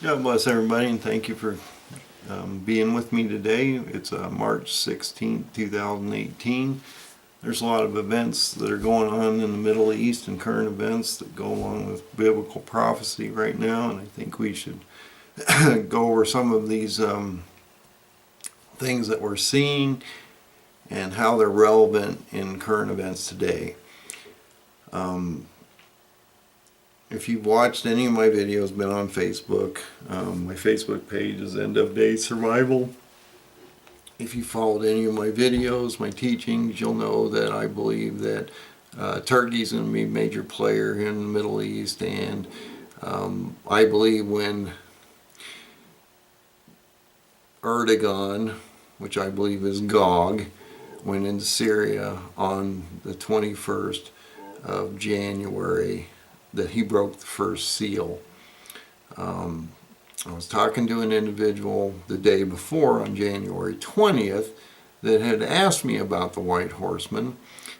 God bless everybody, and thank you for being with me today. It's March 16th, 2018. There's a lot of events that are going on in the Middle East and current events that go along with biblical prophecy right now, and I think we should go over some of these things that we're seeing and how they're relevant in current events today. If you've watched any of my videos, been on Facebook, my Facebook page is End of Day Survival. If you followed any of my videos, my teachings, you'll know that I believe that Turkey's going to be a major player here in the Middle East, and I believe when Erdogan, which I believe is Gog, went into Syria on the 21st of January, that he broke the first seal. I was talking to an individual the day before on January 20th that had asked me about the White Horseman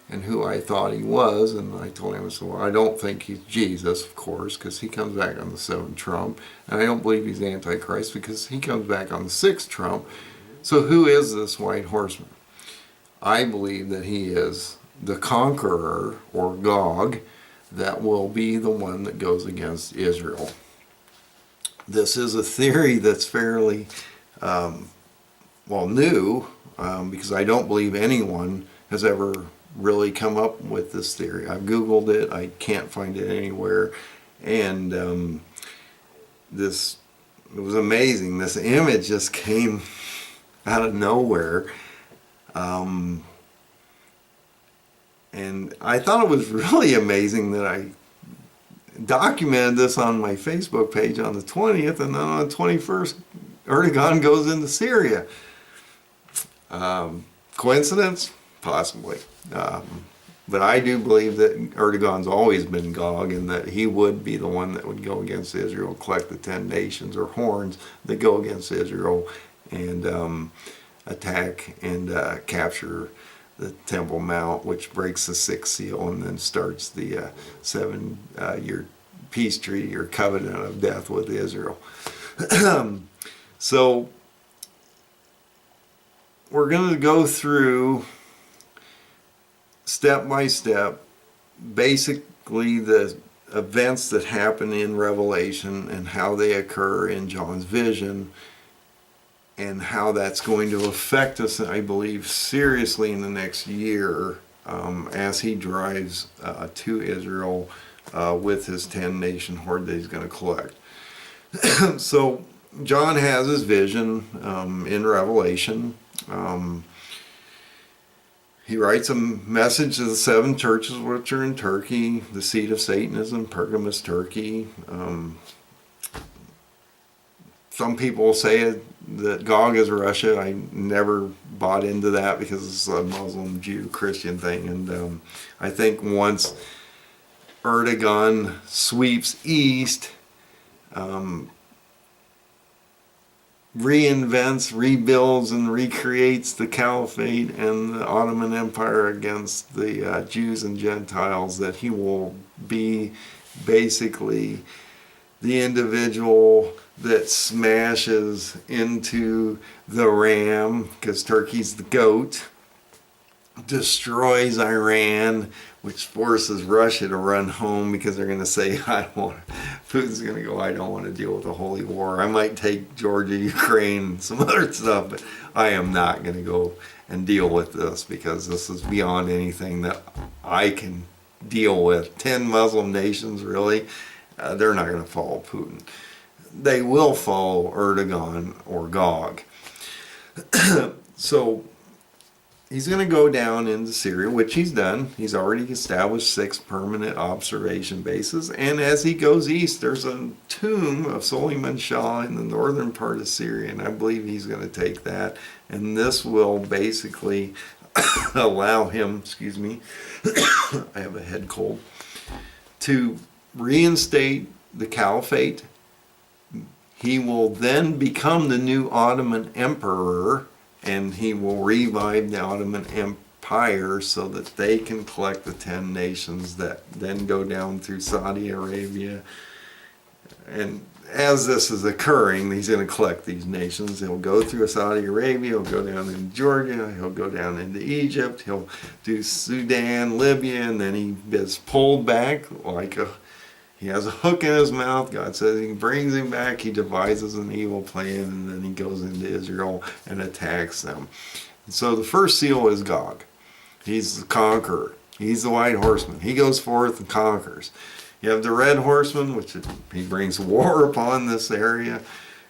and who I thought he was, and I told him, well, I don't think he's Jesus, of course, because he comes back on the 7th trump, and I don't believe he's Antichrist because he comes back on the 6th trump. So who is this White Horseman? I believe that he is the conqueror, or Gog, that will be the one that goes against Israel. This is a theory that's fairly, new, because I don't believe anyone has ever really come up with this theory. I've Googled it, I can't find it anywhere, and it was amazing. This image just came out of nowhere. And I thought it was really amazing that I documented this on my Facebook page on the 20th, and then on the 21st, Erdogan goes into Syria. Coincidence? Possibly. But I do believe that Erdogan's always been Gog, and that he would be the one that would go against Israel, collect the 10 nations or horns that go against Israel, and attack and capture the Temple Mount, which breaks the 6th seal and then starts the 7-year peace treaty or covenant of death with Israel. So we're going to go through step by step basically the events that happen in Revelation and how they occur in John's vision, and how that's going to affect us, I believe, seriously in the next year as he drives to Israel with his 10-nation horde that he's going to collect. So John has his vision in Revelation. He writes a message to the 7 churches which are in Turkey. The seat of Satan is in Pergamus, Turkey. Some people say that Gog is Russia. I never bought into that because it's a Muslim, Jew, Christian thing. And I think once Erdogan sweeps east, reinvents, rebuilds, and recreates the Caliphate and the Ottoman Empire against the Jews and Gentiles, that he will be basically the individual that smashes into the ram, because Turkey's the goat, destroys Iran, which forces Russia to run home because they're going to say, Putin's going to go, I don't want to deal with a holy war. I might take Georgia, Ukraine, some other stuff, but I am not going to go and deal with this because this is beyond anything that I can deal with. 10 Muslim nations, really? They're not going to follow Putin. They will follow Erdogan or Gog. So he's going to go down into Syria, which he's done. He's already established 6 permanent observation bases. And as he goes east, there's a tomb of Suleyman-Shah in the northern part of Syria, and I believe he's going to take that. And this will basically allow him, I have a head cold, to reinstate the Caliphate. He will then become the new Ottoman Emperor, and he will revive the Ottoman Empire so that they can collect the 10 nations that then go down through Saudi Arabia, And as this is occurring, he's going to collect these nations. He'll go through Saudi Arabia, he'll go down into Georgia, he'll go down into Egypt, he'll do Sudan, Libya, and then he is pulled back he has a hook in his mouth. God says he brings him back, he devises an evil plan, and then he goes into Israel and attacks them. And so the first seal is Gog. He's the conqueror. He's the White Horseman. He goes forth and conquers. You have the Red Horseman, which he brings war upon this area.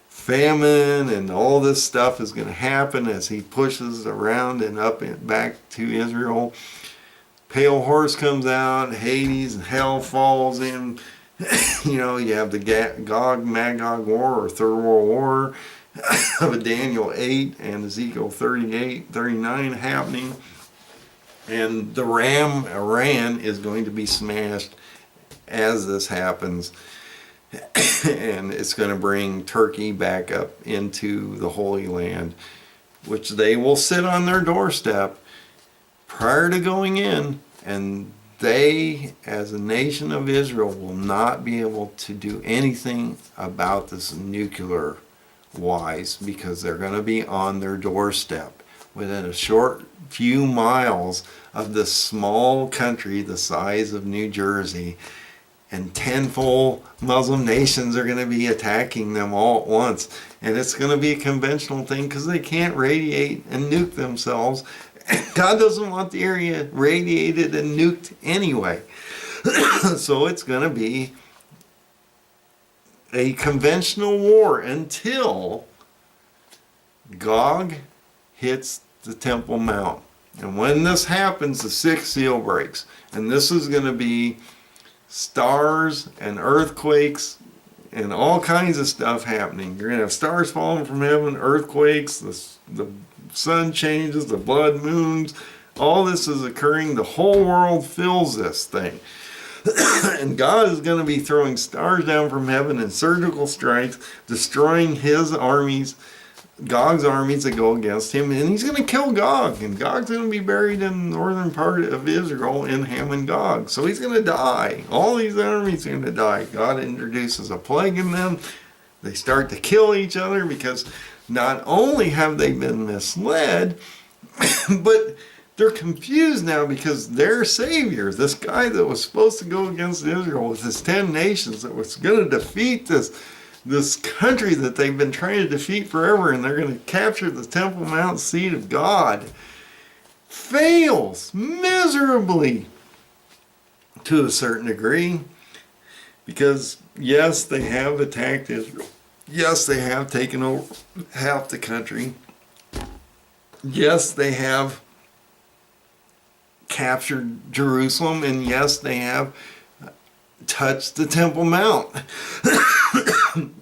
Famine and all this stuff is going to happen as he pushes around and up and back to Israel. Pale horse comes out, Hades and hell falls in. You have the Gog-Magog War, or Third World War of Daniel 8 and Ezekiel 38, 39 happening. And the ram, Iran, is going to be smashed as this happens, and it's going to bring Turkey back up into the Holy Land, which they will sit on their doorstep prior to going in, and they, as a nation of Israel, will not be able to do anything about this nuclear wise, because they're going to be on their doorstep within a short few miles of this small country the size of New Jersey. And 10 full Muslim nations are going to be attacking them all at once. And it's going to be a conventional thing because they can't radiate and nuke themselves. God doesn't want the area radiated and nuked anyway. So it's going to be a conventional war until Gog hits the Temple Mount. And when this happens, the sixth seal breaks. And this is going to be stars and earthquakes and all kinds of stuff happening. You're going to have stars falling from heaven, earthquakes, the sun changes, the blood moons. All this is occurring. The whole world feels this thing. And God is going to be throwing stars down from heaven in surgical strikes, destroying his armies, Gog's armies that go against him, and he's going to kill Gog, and Gog's going to be buried in the northern part of Israel in Hamon-Gog. So he's going to die. All these armies are going to die. God introduces a plague in them. They start to kill each other because not only have they been misled, but they're confused now because their savior, this guy that was supposed to go against Israel with his 10 nations that was going to defeat this country that they've been trying to defeat forever, and they're going to capture the Temple Mount seat of God, fails miserably to a certain degree, because yes, they have attacked Israel. Yes, they have taken over half the country. Yes, they have captured Jerusalem, and yes, they have touched the Temple Mount.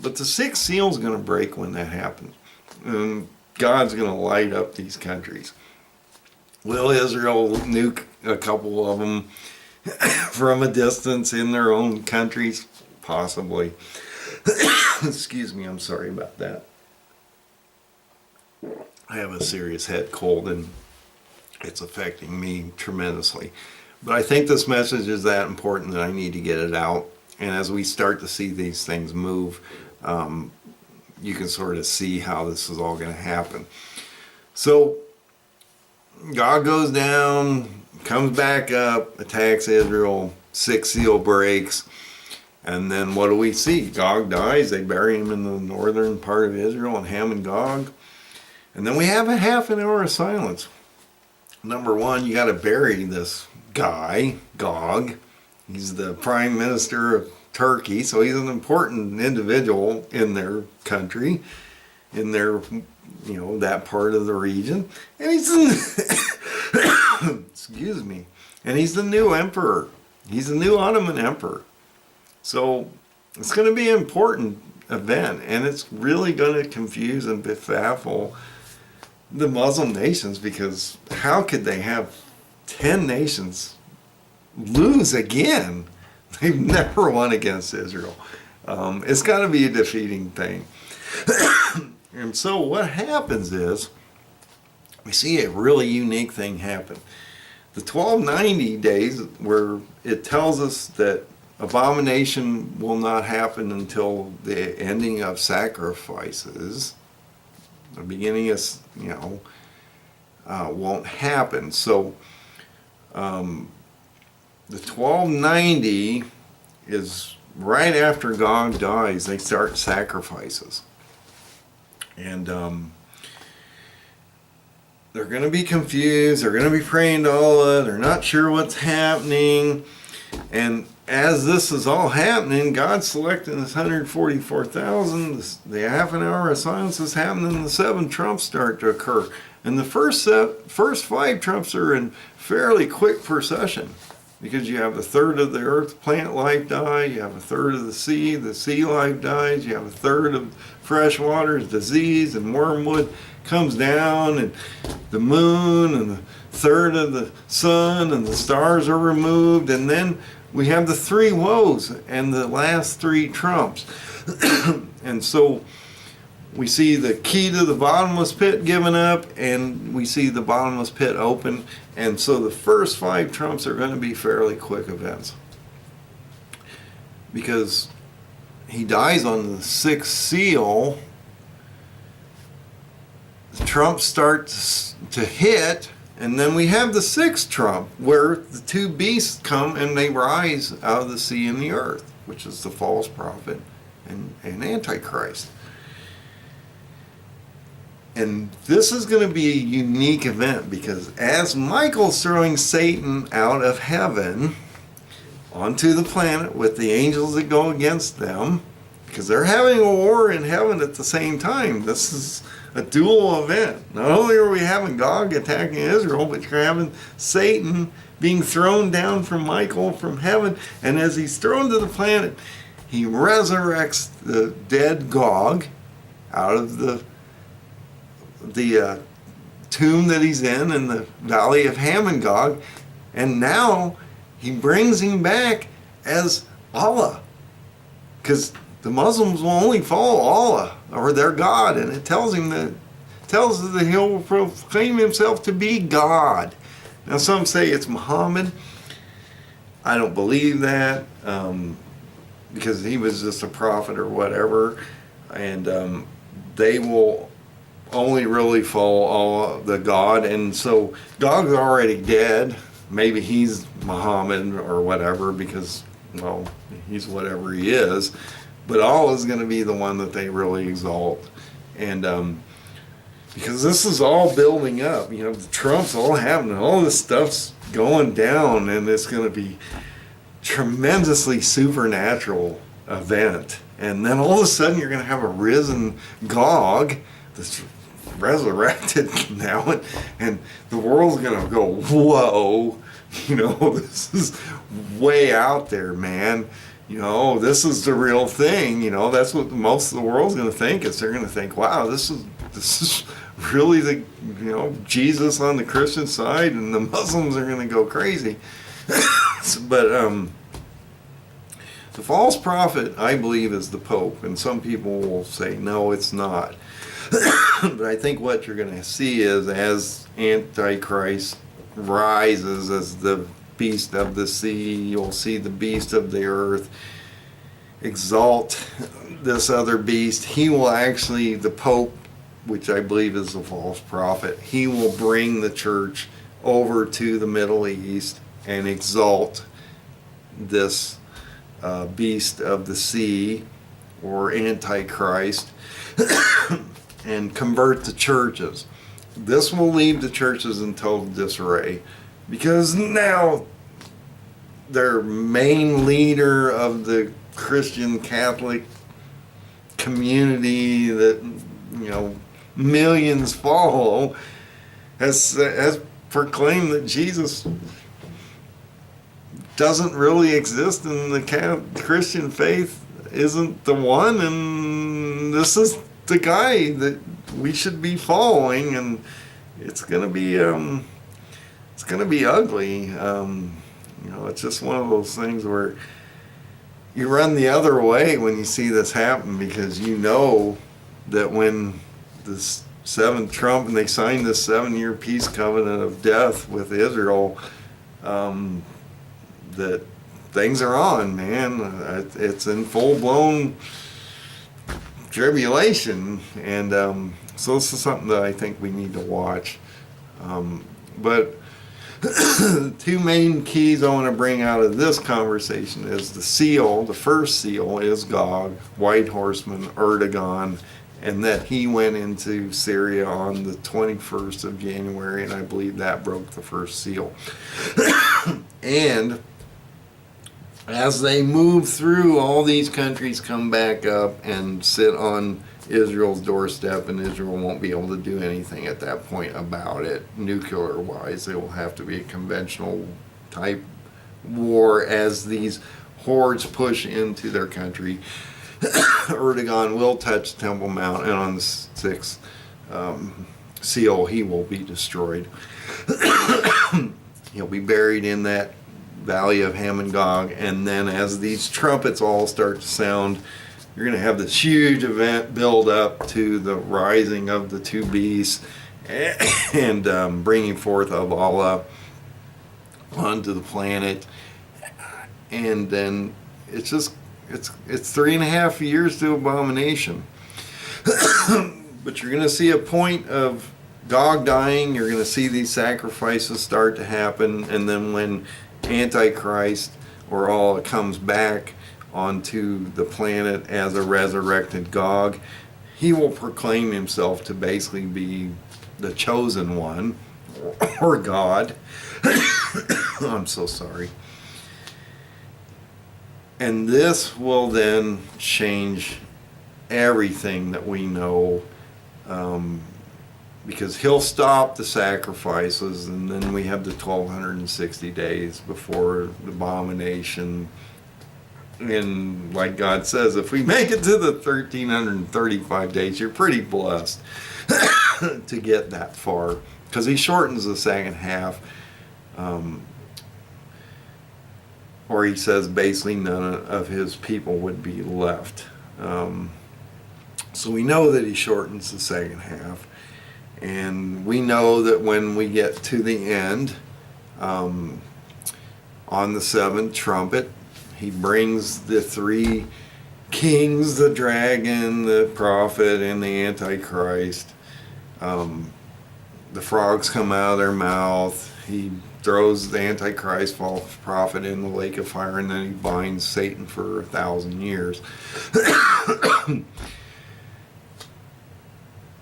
But the sixth seal is going to break when that happens. And God's going to light up these countries. Will Israel nuke a couple of them from a distance in their own countries? Possibly. Excuse me, I'm sorry about that. I have a serious head cold and it's affecting me tremendously. But I think this message is that important that I need to get it out. And as we start to see these things move, you can sort of see how this is all going to happen. So God goes down, comes back up, attacks Israel, sixth seal breaks, and then what do we see? Gog dies, they bury him in the northern part of Israel in Hamon-Gog, and then we have a half an hour of silence. Number one, you got to bury this guy, Gog. He's the prime minister of Turkey, so he's an important individual in their country, in their, that part of the region. And he's excuse me, and he's the new emperor. He's the new Ottoman Emperor. So it's going to be an important event, and it's really going to confuse and befuddle the Muslim nations, because how could they have 10 nations lose again? They've never won against Israel. It's got to be a defeating thing. And so what happens is, we see a really unique thing happen. The 1290 days, where it tells us that abomination will not happen until the ending of sacrifices. The beginning is, won't happen. So the 1290 is right after Gog dies. They start sacrifices, and they're going to be confused. They're going to be praying to Allah. They're not sure what's happening, and as this is all happening, God's selecting this 144,000. The half an hour of silence is happening, and the 7 trumps start to occur. And the first 5 trumps are in fairly quick procession, because you have a third of the earth plant life die, you have a third of the sea life dies, you have a third of fresh waters, disease and wormwood comes down, and the moon and the third of the sun and the stars are removed, and then we have the 3 woes and the last 3 trumps. And so we see the key to the bottomless pit given up, and we see the bottomless pit open. And so the first 5 trumps are going to be fairly quick events, because he dies on the 6th seal. The trumps start to hit, and then we have the 6th trump, where the 2 beasts come and they rise out of the sea and the earth, which is the false prophet and Antichrist. And this is going to be a unique event, because as Michael's throwing Satan out of heaven onto the planet with the angels that go against them, because they're having a war in heaven at the same time. This is a dual event. Not only are we having Gog attacking Israel, but you're having Satan being thrown down from Michael from heaven. And as he's thrown to the planet, he resurrects the dead Gog out of the tomb that he's in the valley of Hamon-Gog, and now he brings him back as Allah, because the Muslims will only follow Allah or their God, and it tells that he'll proclaim himself to be God. Now some say it's Muhammad. I don't believe that, because he was just a prophet or whatever, and they will only really follow all the God. And so Gog's already dead. Maybe he's Muhammad or whatever, because, well, he's whatever he is. But Allah is going to be the one that they really exalt. And because this is all building up, the trumps all happening, all this stuff's going down, and it's going to be tremendously supernatural event. And then all of a sudden you're going to have a risen Gog that's resurrected now, and the world's going to go, whoa, this is way out there, man. This is the real thing. That's what most of the world's going to think. They're going to think, wow, this is really the Jesus on the Christian side, and the Muslims are going to go crazy. But the false prophet, I believe, is the Pope, and some people will say no, it's not. But I think what you're going to see is, as Antichrist rises as the beast of the sea, you'll see the beast of the earth exalt this other beast. He will actually, the Pope, which I believe is the false prophet, he will bring the church over to the Middle East and exalt this beast of the sea, or Antichrist, and convert the churches. This will leave the churches in total disarray, because now their main leader of the Christian Catholic community that millions follow has proclaimed that Jesus doesn't really exist, and the Christian faith isn't the one, and this is the guy that we should be following, and it's gonna be ugly. It's just one of those things where you run the other way when you see this happen, because that when this 7th trump and they signed this 7-year peace covenant of death with Israel, that things are on, man. It's in full-blown tribulation, and so this is something that I think we need to watch. But two main keys I want to bring out of this conversation is the seal. The first seal is Gog, White Horseman, Erdogan, and that he went into Syria on the 21st of January, and I believe that broke the first seal. And as they move through, all these countries come back up and sit on Israel's doorstep, and Israel won't be able to do anything at that point about it, nuclear-wise. It will have to be a conventional type war as these hordes push into their country. Erdogan will touch Temple Mount, and on the sixth seal, he will be destroyed. He'll be buried in that valley of Hamon-Gog, and then as these trumpets all start to sound, you're going to have this huge event build up to the rising of the two beasts and bringing forth of Allah onto the planet. And then it's 3.5 years to abomination. But you're going to see a point of Gog dying. You're going to see these sacrifices start to happen, and then when Antichrist or Allah comes back onto the planet as a resurrected Gog, he will proclaim himself to basically be the chosen one, or God. I'm so sorry. And this will then change everything that we know, because he'll stop the sacrifices, and then we have the 1260 days before the abomination. And like God says, if we make it to the 1335 days, you're pretty blessed to get that far, because he shortens the second half, or he says basically none of his people would be left. So we know that he shortens the second half, and we know that when we get to the end, on the seventh trumpet, he brings the three kings, the dragon, the prophet, and the Antichrist. The frogs come out of their mouth. He throws the Antichrist, false prophet, in the lake of fire, and then he binds Satan for 1,000 years.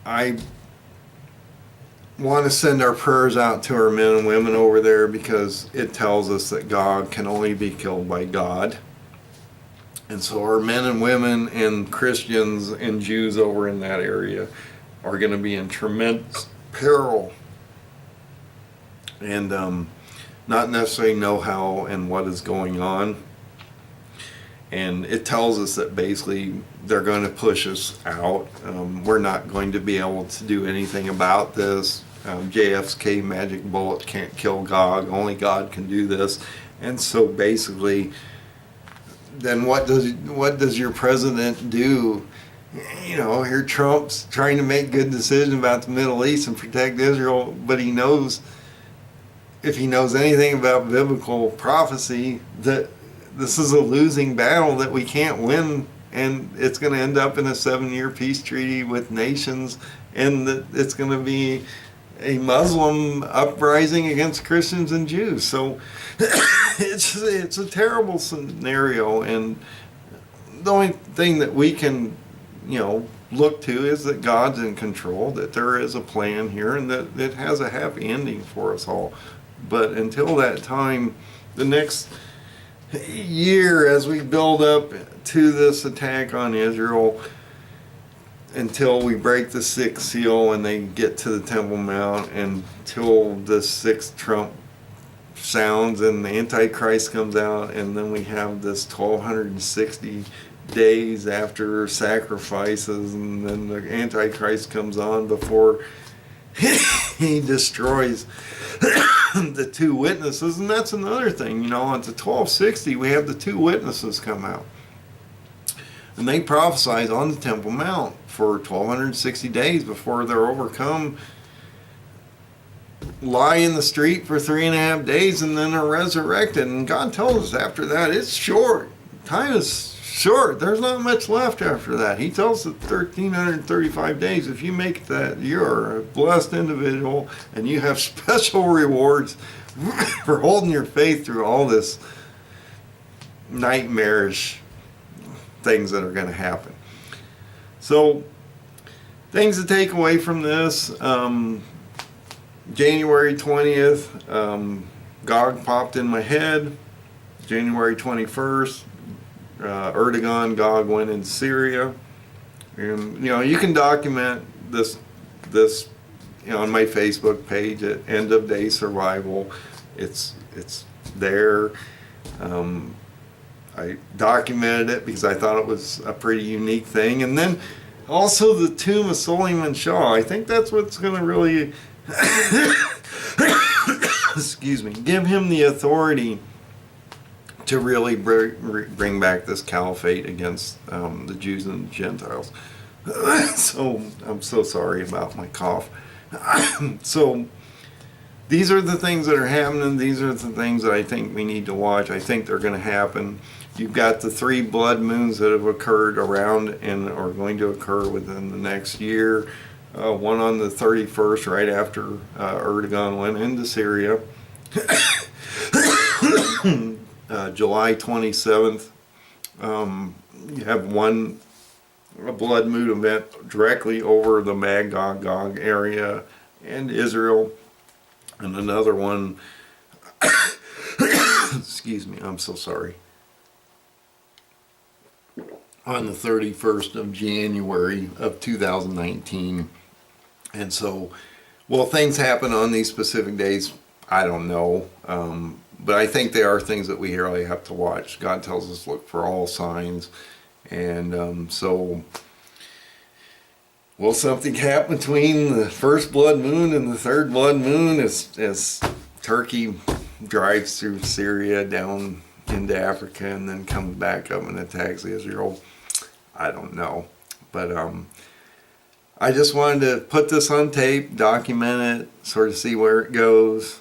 I want to send our prayers out to our men and women over there, because it tells us that Gog can only be killed by God. And so our men and women and Christians and Jews over in that area are going to be in tremendous peril, and not necessarily know how and what is going on. And it tells us that basically they're going to push us out. We're not going to be able to do anything about this. JFK magic bullet can't kill Gog. Only God can do this. And so basically, then what does your president do? You know, here Trump's trying to make good decisions about the Middle East and protect Israel, but he knows, if he knows anything about biblical prophecy, that this is a losing battle that we can't win, and it's going to end up in a 7-year peace treaty with nations, and that it's going to be a Muslim uprising against Christians and Jews. So it's a terrible scenario, and the only thing that we can, look to is that God's in control, that there is a plan here, and that it has a happy ending for us all. But until that time, the next year, as we build up to this attack on Israel, until we break the sixth seal and they get to the Temple Mount, until the sixth trump sounds and the Antichrist comes out, and then we have this 1260 days after sacrifices, and then the Antichrist comes on before he destroys the two witnesses. And that's another thing, at the 1260 we have the two witnesses come out, and they prophesied on the Temple Mount for 1260 days before they're overcome lie in the street for 3.5 days and then are resurrected. And God tells us after that it's short. Time is short. There's not much left after that. He tells us 1,335 days. If you make that, you're a blessed individual and you have special rewards for holding your faith through all this nightmarish things that are going to happen. So, things to take away from this. January 20th, Gog popped in my head. January 21st, Erdogan went into Syria. And, you can document this on my Facebook page at End of Day Survival. It's there. I documented it because I thought it was a pretty unique thing. And then also the Tomb of Suleyman-Shah. I think that's what's going to really excuse me, give him the authority to really bring back this caliphate against the Jews and the Gentiles. So I'm so sorry about my cough. So these are the things that are happening. These are the things that I think we need to watch. I think they're going to happen. You've got the 3 blood moons that have occurred around and are going to occur within the next year. One on the 31st, right after Erdogan went into Syria. July 27th, you have a blood moon event directly over the Magog area and Israel, and another one, excuse me, I'm so sorry, on the 31st of January of 2019. And so, will things happen on these specific days? I don't know. But I think they are things that we really have to watch. God tells us look for all signs. And so, will something happen between the first blood moon and the third blood moon as Turkey drives through Syria down into Africa and then comes back up and attacks Israel? I don't know. But I just wanted to put this on tape, document it, sort of see where it goes.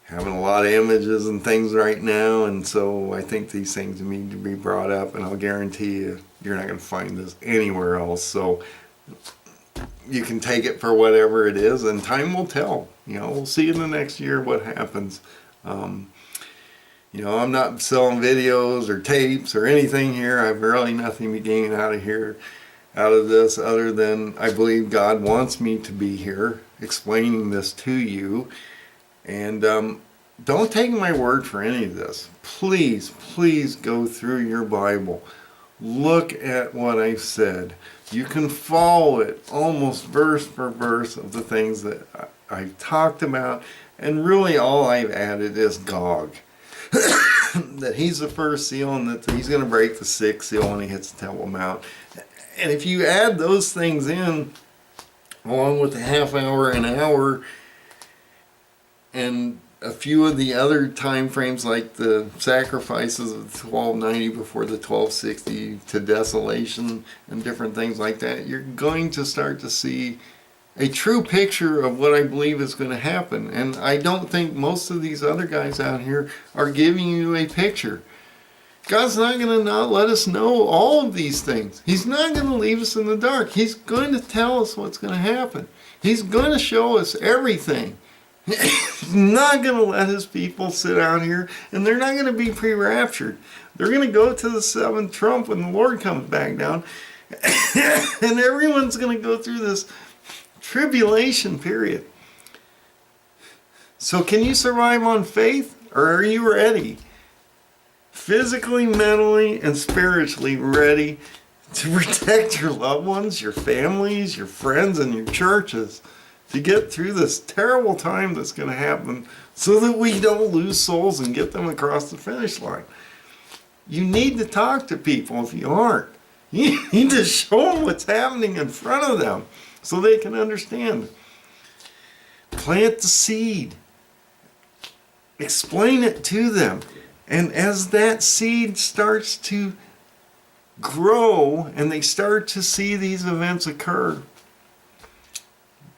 Having a lot of images and things right now, and so I think these things need to be brought up, and I'll guarantee you, you're not going to find this anywhere else. So you can take it for whatever it is, and time will tell. We'll see in the next year what happens. I'm not selling videos or tapes or anything here. I have really nothing to gain out of this other than I believe God wants me to be here explaining this to you. And don't take my word for any of this. Please, please go through your Bible. Look at what I've said. You can follow it almost verse for verse of the things that I've talked about. And really all I've added is Gog. That he's the first seal and that he's going to break the 6th seal when he hits the Temple Mount. And if you add those things in, along with the half hour, an hour, and a few of the other time frames like the sacrifices of 1290 before the 1260 to desolation and different things like that, you're going to start to see a true picture of what I believe is going to happen. And I don't think most of these other guys out here are giving you a picture. God's not going to not let us know all of these things. He's not going to leave us in the dark. He's going to tell us what's going to happen. He's going to show us everything. He's not going to let his people sit out here, and they're not going to be pre-raptured. They're going to go to the 7th trump when the Lord comes back down, and everyone's going to go through this tribulation period. So can you survive on faith, or are you ready? Physically, mentally, and spiritually ready to protect your loved ones, your families, your friends, and your churches to get through this terrible time that's going to happen so that we don't lose souls and get them across the finish line. You need to talk to people if you aren't. You need to show them what's happening in front of them so they can understand. Plant the seed. Explain it to them. And as that seed starts to grow and they start to see these events occur,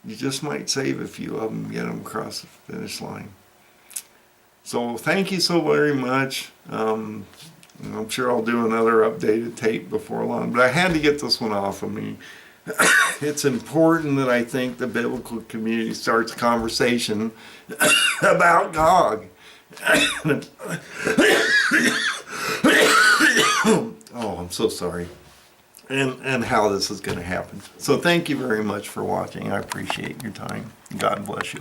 you just might save a few of them, get them across the finish line. So thank you so very much. I'm sure I'll do another updated tape before long, but I had to get this one off of me. It's important that I think the biblical community starts a conversation about Gog. Oh, I'm so sorry. And how this is going to happen. So thank you very much for watching. I appreciate your time. God bless you.